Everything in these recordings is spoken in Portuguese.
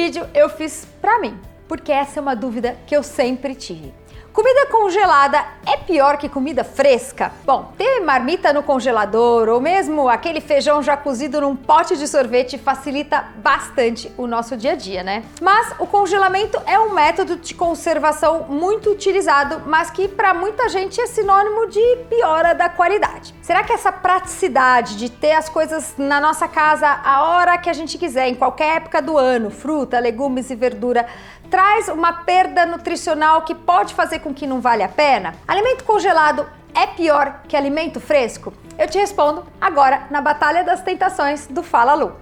vídeo eu fiz pra mim, porque essa é uma dúvida que eu sempre tive. Comida congelada é pior que comida fresca? Bom, ter marmita no congelador ou mesmo aquele feijão já cozido num pote de sorvete facilita bastante o nosso dia a dia, né? Mas o congelamento é um método de conservação muito utilizado, mas que para muita gente é sinônimo de piora da qualidade. Será que essa praticidade de ter as coisas na nossa casa a hora que a gente quiser, em qualquer época do ano, fruta, legumes e verdura, traz uma perda nutricional que pode fazer com que não vale a pena? Alimento congelado é pior que alimento fresco? Eu te respondo agora na Batalha das Tentações do Fala Lu.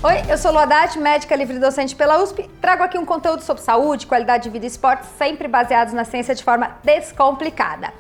Oi, eu sou Lu Haddad, médica livre docente pela USP. Trago aqui um conteúdo sobre saúde, qualidade de vida e esporte, sempre baseados na ciência de forma descomplicada.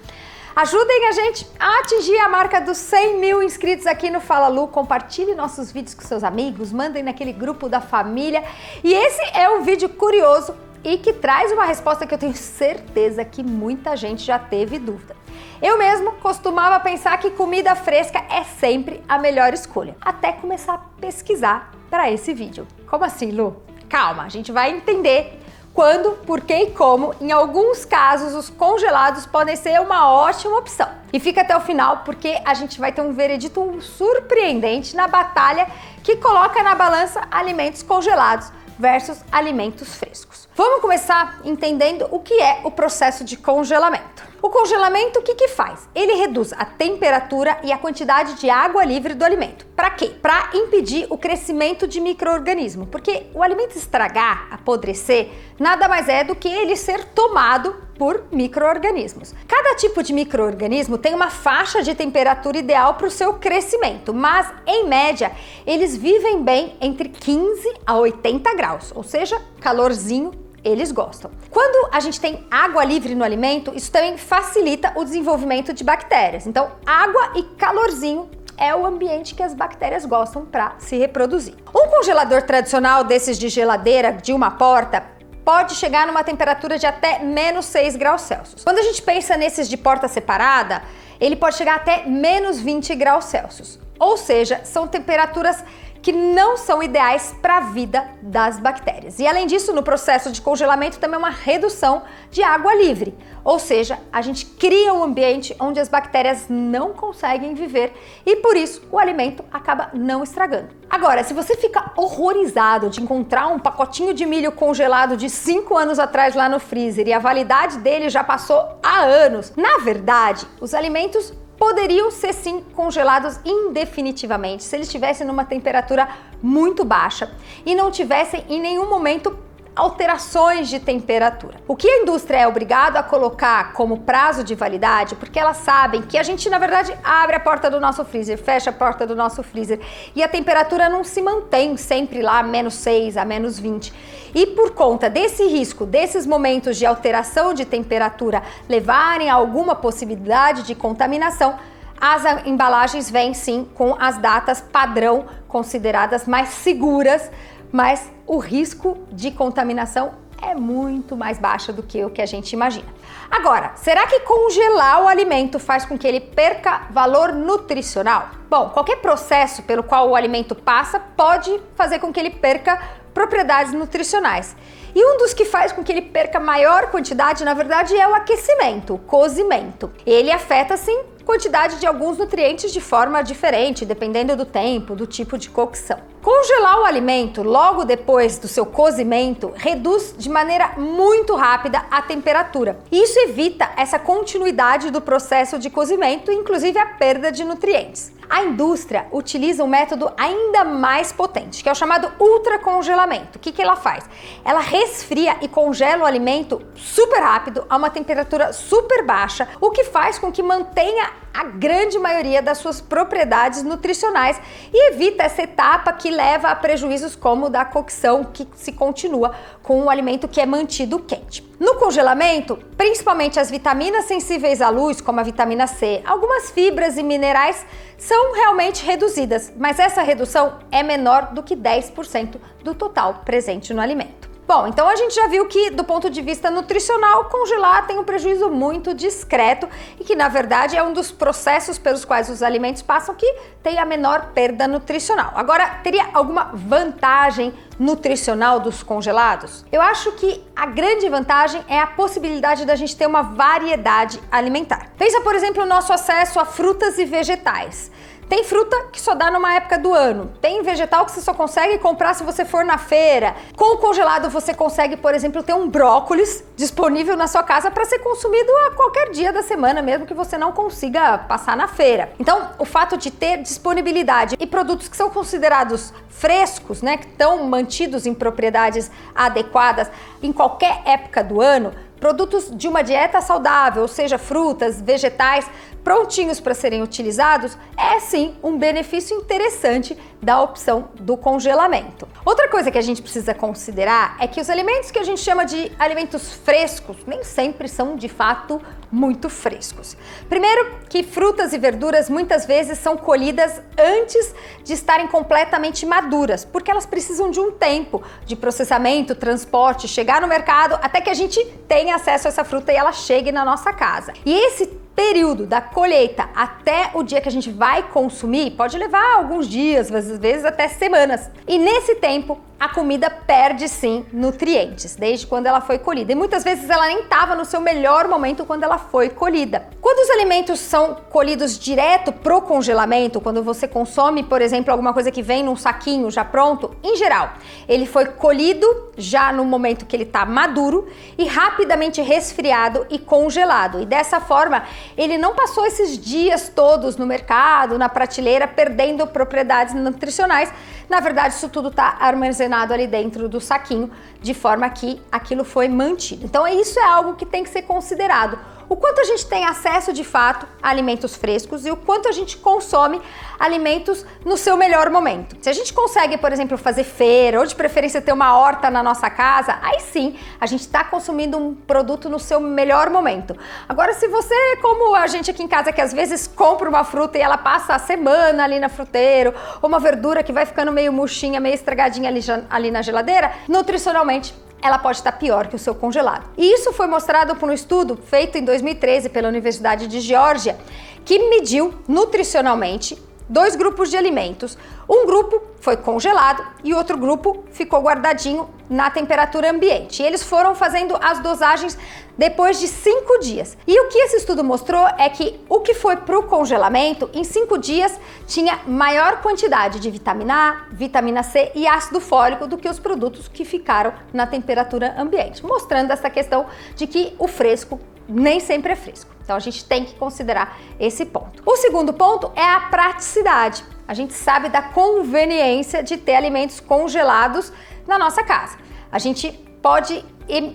Ajudem a gente a atingir a marca dos 100 mil inscritos aqui no Fala Lu. Compartilhe nossos vídeos com seus amigos, mandem naquele grupo da família. E esse é um vídeo curioso e que traz uma resposta que eu tenho certeza que muita gente já teve dúvida. Eu mesmo costumava pensar que comida fresca é sempre a melhor escolha, até começar a pesquisar para esse vídeo. Como assim, Lu? Calma, a gente vai entender quando, por que e como, em alguns casos, os congelados podem ser uma ótima opção. E fica até o final porque a gente vai ter um veredito surpreendente na batalha que coloca na balança alimentos congelados versus alimentos frescos. Vamos começar entendendo o que é o processo de congelamento. O congelamento, o que faz? Ele reduz a temperatura e a quantidade de água livre do alimento. Para quê? Para impedir o crescimento de micro-organismo, porque o alimento estragar, apodrecer, nada mais é do que ele ser tomado por micro-organismos. Cada tipo de micro-organismo tem uma faixa de temperatura ideal para o seu crescimento, mas em média eles vivem bem entre 15 a 80 graus, ou seja, calorzinho eles gostam. Quando a gente tem água livre no alimento, isso também facilita o desenvolvimento de bactérias. Então, água e calorzinho é o ambiente que as bactérias gostam para se reproduzir. Um congelador tradicional desses de geladeira de uma porta pode chegar numa temperatura de até menos 6 graus Celsius. Quando a gente pensa nesses de porta separada, ele pode chegar até menos 20 graus Celsius. Ou seja, são temperaturas que não são ideais para a vida das bactérias. E além disso, no processo de congelamento também é uma redução de água livre, ou seja, a gente cria um ambiente onde as bactérias não conseguem viver e por isso o alimento acaba não estragando. Agora, se você fica horrorizado de encontrar um pacotinho de milho congelado de 5 anos atrás lá no freezer e a validade dele já passou há anos, na verdade, os alimentos poderiam ser sim congelados indefinitivamente se eles estivessem numa temperatura muito baixa e não tivessem em nenhum momento alterações de temperatura. O que a indústria é obrigada a colocar como prazo de validade, porque elas sabem que a gente na verdade abre a porta do nosso freezer, fecha a porta do nosso freezer e a temperatura não se mantém sempre lá menos 6 a menos 20. E por conta desse risco, desses momentos de alteração de temperatura levarem a alguma possibilidade de contaminação, as embalagens vêm sim com as datas padrão consideradas mais seguras, mas o risco de contaminação é muito mais baixo do que o que a gente imagina. Agora, será que congelar o alimento faz com que ele perca valor nutricional? Bom, qualquer processo pelo qual o alimento passa pode fazer com que ele perca propriedades nutricionais. E um dos que faz com que ele perca maior quantidade, na verdade, é o aquecimento, o cozimento. Ele afeta, sim, a quantidade de alguns nutrientes de forma diferente, dependendo do tempo, do tipo de cocção. Congelar o alimento logo depois do seu cozimento reduz de maneira muito rápida a temperatura. Isso evita essa continuidade do processo de cozimento, inclusive a perda de nutrientes. A indústria utiliza um método ainda mais potente, que é o chamado ultracongelamento. O que ela faz? Ela resfria e congela o alimento super rápido, a uma temperatura super baixa, o que faz com que mantenha a grande maioria das suas propriedades nutricionais e evita essa etapa que leva a prejuízos como o da cocção, que se continua com o alimento que é mantido quente. No congelamento, principalmente as vitaminas sensíveis à luz, como a vitamina C, algumas fibras e minerais são realmente reduzidas, mas essa redução é menor do que 10% do total presente no alimento. Bom, então a gente já viu que do ponto de vista nutricional, congelar tem um prejuízo muito discreto e que na verdade é um dos processos pelos quais os alimentos passam que tem a menor perda nutricional. Agora, teria alguma vantagem nutricional dos congelados? Eu acho que a grande vantagem é a possibilidade da gente ter uma variedade alimentar. Pensa, por exemplo, no nosso acesso a frutas e vegetais. Tem fruta que só dá numa época do ano, tem vegetal que você só consegue comprar se você for na feira. Com o congelado você consegue, por exemplo, ter um brócolis disponível na sua casa para ser consumido a qualquer dia da semana, mesmo que você não consiga passar na feira. Então, o fato de ter disponibilidade e produtos que são considerados frescos, né, que estão mantidos em propriedades adequadas em qualquer época do ano, produtos de uma dieta saudável, ou seja, frutas, vegetais, prontinhos para serem utilizados, é sim um benefício interessante da opção do congelamento. Outra coisa que a gente precisa considerar é que os alimentos que a gente chama de alimentos frescos nem sempre são de fato muito frescos. Primeiro, que frutas e verduras muitas vezes são colhidas antes de estarem completamente maduras, porque elas precisam de um tempo de processamento, transporte, chegar no mercado até que a gente tenha acesso a essa fruta e ela chegue na nossa casa. E esse período da colheita até o dia que a gente vai consumir pode levar alguns dias, às vezes até semanas. E nesse tempo, a comida perde sim nutrientes, desde quando ela foi colhida. E muitas vezes ela nem estava no seu melhor momento quando ela foi colhida. Quando os alimentos são colhidos direto pro congelamento, quando você consome, por exemplo, alguma coisa que vem num saquinho já pronto, em geral, ele foi colhido já no momento que ele está maduro e rapidamente resfriado e congelado. E dessa forma, ele não passou esses dias todos no mercado, na prateleira, perdendo propriedades nutricionais. Na verdade, isso tudo está armazenado ali dentro do saquinho, de forma que aquilo foi mantido. Então, isso é algo que tem que ser considerado. O quanto a gente tem acesso de fato a alimentos frescos e o quanto a gente consome alimentos no seu melhor momento. Se a gente consegue, por exemplo, fazer feira ou de preferência ter uma horta na nossa casa, aí sim a gente está consumindo um produto no seu melhor momento. Agora, se você, como a gente aqui em casa, que às vezes compra uma fruta e ela passa a semana ali na fruteiro, ou uma verdura que vai ficando meio murchinha, meio estragadinha ali na geladeira, nutricionalmente ela pode estar pior que o seu congelado. E isso foi mostrado por um estudo feito em 2013 pela Universidade de Geórgia, que mediu nutricionalmente 2 grupos de alimentos. Um grupo foi congelado e outro grupo ficou guardadinho na temperatura ambiente. E eles foram fazendo as dosagens depois de 5 dias. E o que esse estudo mostrou é que o que foi para o congelamento, em 5 dias, tinha maior quantidade de vitamina A, vitamina C e ácido fólico do que os produtos que ficaram na temperatura ambiente, mostrando essa questão de que o fresco nem sempre é fresco. Então a gente tem que considerar esse ponto. O segundo ponto é a praticidade. A gente sabe da conveniência de ter alimentos congelados na nossa casa. A gente pode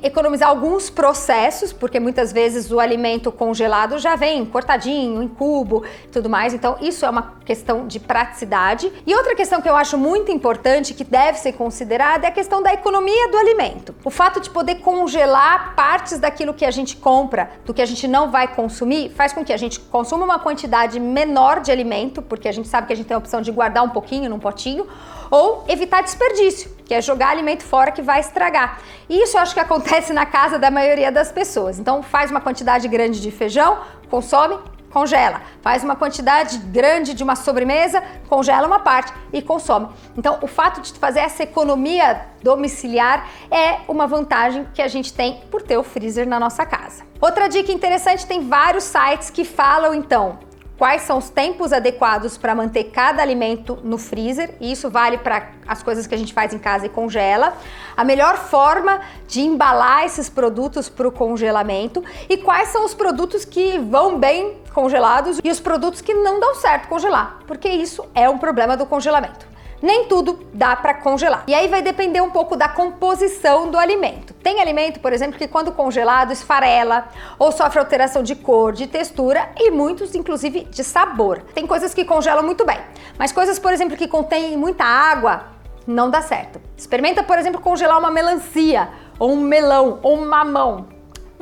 economizar alguns processos, porque muitas vezes o alimento congelado já vem cortadinho, em cubo e tudo mais, então isso é uma questão de praticidade. E outra questão que eu acho muito importante, que deve ser considerada, é a questão da economia do alimento. O fato de poder congelar partes daquilo que a gente compra, do que a gente não vai consumir, faz com que a gente consuma uma quantidade menor de alimento, porque a gente sabe que a gente tem a opção de guardar um pouquinho num potinho, ou evitar desperdício, que é jogar alimento fora que vai estragar. E isso eu acho que acontece na casa da maioria das pessoas. Então faz uma quantidade grande de feijão, consome, congela. Faz uma quantidade grande de uma sobremesa, congela uma parte e consome. Então o fato de fazer essa economia domiciliar é uma vantagem que a gente tem por ter o freezer na nossa casa. Outra dica interessante, tem vários sites que falam então quais são os tempos adequados para manter cada alimento no freezer, e isso vale para as coisas que a gente faz em casa e congela, a melhor forma de embalar esses produtos para o congelamento e quais são os produtos que vão bem congelados e os produtos que não dão certo congelar, porque isso é um problema do congelamento. Nem tudo dá para congelar. E aí vai depender um pouco da composição do alimento. Tem alimento, por exemplo, que quando congelado esfarela ou sofre alteração de cor, de textura e muitos, inclusive, de sabor. Tem coisas que congelam muito bem, mas coisas, por exemplo, que contêm muita água, não dá certo. Experimenta, por exemplo, congelar uma melancia, ou um melão, ou um mamão.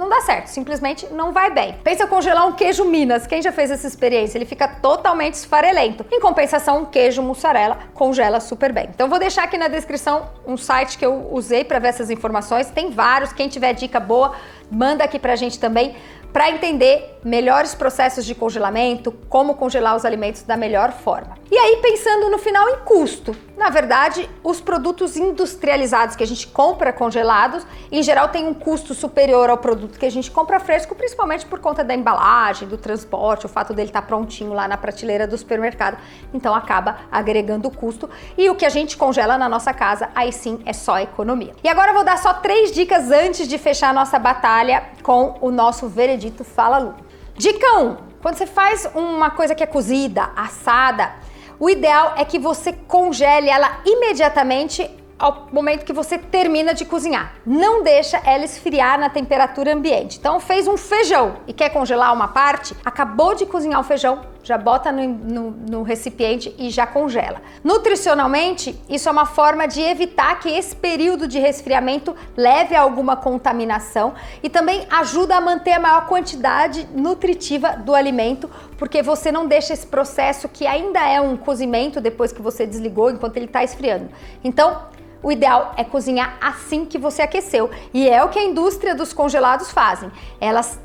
não dá certo, simplesmente não vai bem. Pensa congelar um queijo Minas, quem já fez essa experiência? Ele fica totalmente esfarelento. Em compensação, um queijo mussarela congela super bem. Então vou deixar aqui na descrição um site que eu usei para ver essas informações, tem vários, quem tiver dica boa, manda aqui pra gente também, para entender melhores processos de congelamento, como congelar os alimentos da melhor forma. E aí, pensando no final em custo, na verdade, os produtos industrializados que a gente compra congelados, em geral tem um custo superior ao produto que a gente compra fresco, principalmente por conta da embalagem, do transporte, o fato dele estar prontinho lá na prateleira do supermercado, então acaba agregando custo. E o que a gente congela na nossa casa, aí sim é só economia. E agora eu vou dar só 3 dicas antes de fechar a nossa batalha com o nosso veredito Fala Lu. Dica 1. Quando você faz uma coisa que é cozida, assada, o ideal é que você congele ela imediatamente ao momento que você termina de cozinhar. Não deixa ela esfriar na temperatura ambiente. Então fez um feijão e quer congelar uma parte, acabou de cozinhar o feijão, já bota no recipiente e já congela. Nutricionalmente, isso é uma forma de evitar que esse período de resfriamento leve a alguma contaminação e também ajuda a manter a maior quantidade nutritiva do alimento, porque você não deixa esse processo que ainda é um cozimento depois que você desligou, enquanto ele está esfriando. Então, o ideal é cozinhar assim que você aqueceu. E é o que a indústria dos congelados fazem. Elas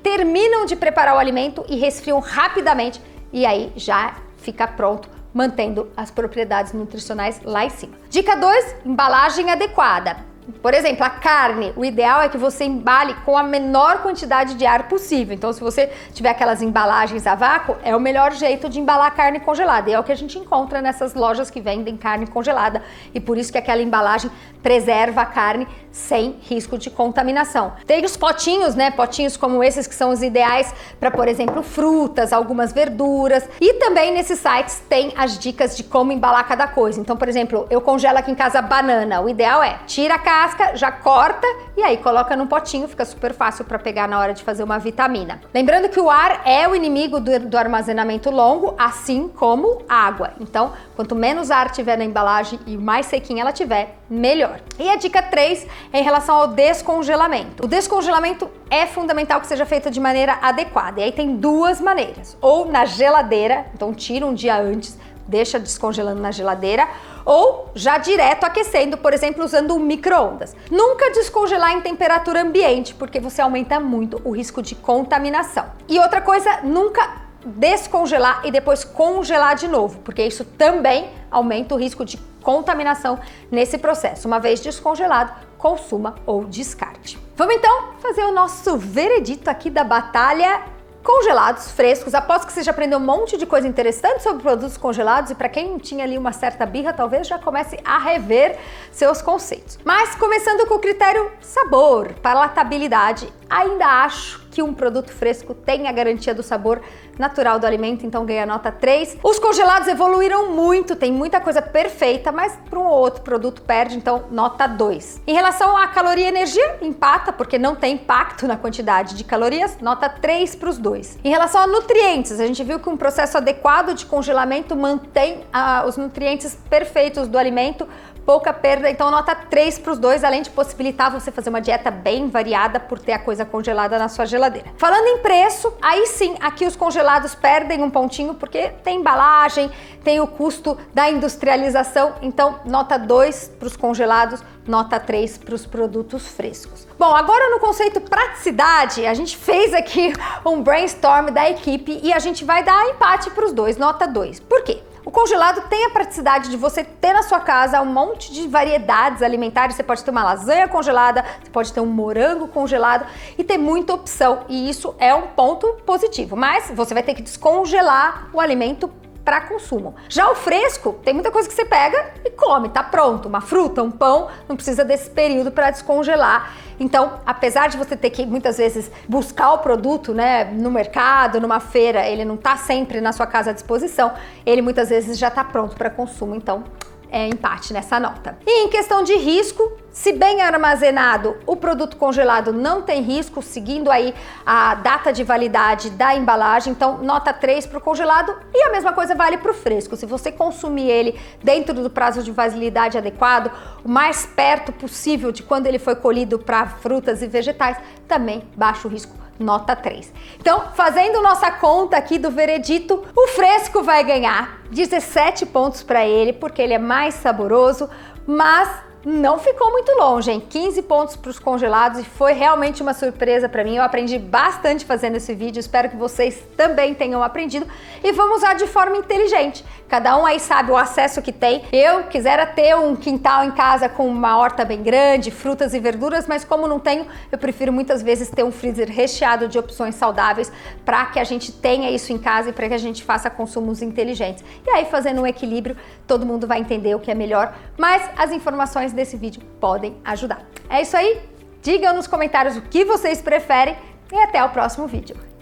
terminam de preparar o alimento e resfriam rapidamente e aí já fica pronto, mantendo as propriedades nutricionais lá em cima. Dica 2, embalagem adequada. Por exemplo, a carne, o ideal é que você embale com a menor quantidade de ar possível. Então, se você tiver aquelas embalagens a vácuo, é o melhor jeito de embalar carne congelada. E é o que a gente encontra nessas lojas que vendem carne congelada. E por isso que aquela embalagem preserva a carne sem risco de contaminação. Tem os potinhos, né? Potinhos como esses que são os ideais para, por exemplo, frutas, algumas verduras. E também nesses sites tem as dicas de como embalar cada coisa. Então, por exemplo, eu congelo aqui em casa banana. O ideal é tira a casca, já corta e aí coloca num potinho, fica super fácil para pegar na hora de fazer uma vitamina. Lembrando que o ar é o inimigo do armazenamento longo, assim como água. Então, quanto menos ar tiver na embalagem e mais sequinha ela tiver, melhor. E a dica 3 é em relação ao descongelamento. O descongelamento é fundamental que seja feito de maneira adequada. E aí tem 2 maneiras. Ou na geladeira, então tira um dia antes, deixa descongelando na geladeira, ou já direto aquecendo, por exemplo, usando um micro-ondas. Nunca descongelar em temperatura ambiente, porque você aumenta muito o risco de contaminação. E outra coisa, nunca descongelar e depois congelar de novo, porque isso também aumenta o risco de contaminação nesse processo. Uma vez descongelado, consuma ou descarte. Vamos então fazer o nosso veredito aqui da batalha congelados, frescos. Aposto que você já aprendeu um monte de coisa interessante sobre produtos congelados e para quem tinha ali uma certa birra, talvez já comece a rever seus conceitos. Mas começando com o critério sabor, palatabilidade, ainda acho que um produto fresco tem a garantia do sabor natural do alimento, então ganha nota 3. Os congelados evoluíram muito, tem muita coisa perfeita, mas para um ou outro produto perde, então nota 2. Em relação à caloria e energia, empata, porque não tem impacto na quantidade de calorias, nota 3 para os dois. Em relação a nutrientes, a gente viu que um processo adequado de congelamento mantém os nutrientes perfeitos do alimento, pouca perda, então nota 3 para os dois, além de possibilitar você fazer uma dieta bem variada por ter a coisa congelada na sua geladeira. Falando em preço, aí sim, aqui os congelados perdem um pontinho porque tem embalagem, tem o custo da industrialização, então nota 2 para os congelados, nota 3 para os produtos frescos. Bom, agora no conceito praticidade, a gente fez aqui um brainstorm da equipe e a gente vai dar empate para os dois, nota 2. Por quê? O congelado tem a praticidade de você ter na sua casa um monte de variedades alimentares. Você pode ter uma lasanha congelada, você pode ter um morango congelado e ter muita opção. E isso é um ponto positivo, mas você vai ter que descongelar o alimento para consumo. Já o fresco, tem muita coisa que você pega e come, tá pronto. Uma fruta, um pão, não precisa desse período para descongelar. Então, apesar de você ter que muitas vezes buscar o produto, né, no mercado, numa feira, ele não tá sempre na sua casa à disposição, ele muitas vezes já tá pronto para consumo, então é empate nessa nota. E em questão de risco, se bem armazenado, o produto congelado não tem risco, seguindo aí a data de validade da embalagem, então nota 3 para o congelado e a mesma coisa vale para o fresco. Se você consumir ele dentro do prazo de validade adequado, o mais perto possível de quando ele foi colhido para frutas e vegetais, também baixa o risco, nota 3. Então, fazendo nossa conta aqui do veredito, o fresco vai ganhar 17 pontos para ele, porque ele é mais saboroso, mas não ficou muito longe, hein? 15 pontos para os congelados e foi realmente uma surpresa para mim. Eu aprendi bastante fazendo esse vídeo, espero que vocês também tenham aprendido e vamos usar de forma inteligente. Cada um aí sabe o acesso que tem. Eu quisera ter um quintal em casa com uma horta bem grande, frutas e verduras, mas como não tenho, eu prefiro muitas vezes ter um freezer recheado de opções saudáveis para que a gente tenha isso em casa e para que a gente faça consumos inteligentes. E aí, fazendo um equilíbrio, todo mundo vai entender o que é melhor, mas as informações desse vídeo podem ajudar. É isso aí, digam nos comentários o que vocês preferem e até o próximo vídeo.